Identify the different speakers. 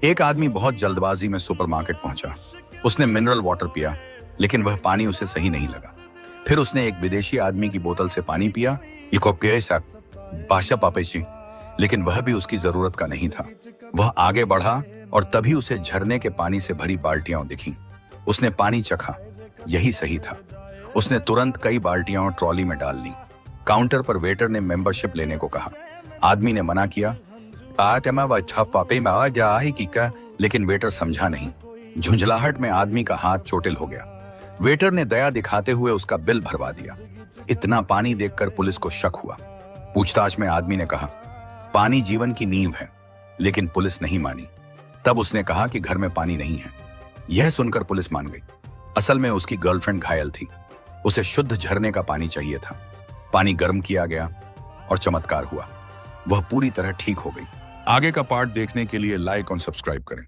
Speaker 1: एक आदमी बहुत जल्दबाजी में सुपरमार्केट पहुंचा। उसने मिनरल वाटर पिया, लेकिन वह पानी उसे सही नहीं लगा। फिर उसने एक विदेशी आदमी की बोतल से पानी पिया, बाशा पापेची, लेकिन वह भी उसकी जरूरत का नहीं था। वह आगे बढ़ा और तभी उसे झरने के पानी से भरी बाल्टियां दिखीं। उसने पानी चखा, यही सही था। उसने तुरंत कई बाल्टियां और ट्रॉली में डाल ली। काउंटर पर वेटर ने मेंबरशिप लेने को कहा। आदमी ने मना किया, लेकिन वेटर समझा नहीं। झुंझलाहट में आदमी का हाथ चोटिल हो गया। वेटर ने दया दिखाते हुए उसका बिल भरवा दिया। इतना पानी देखकर पुलिस को शक हुआ। पूछताछ में आदमी ने कहा, पानी जीवन की नींव है, लेकिन पुलिस नहीं मानी। तब उसने कहा कि घर में पानी नहीं है। यह सुनकर पुलिस मान गई। असल में उसकी गर्लफ्रेंड घायल थी। उसे शुद्ध झरने का पानी चाहिए था। पानी गर्म किया गया और चमत्कार हुआ। वह पूरी तरह ठीक हो गई। आगे का पार्ट देखने के लिए लाइक और सब्सक्राइब करें।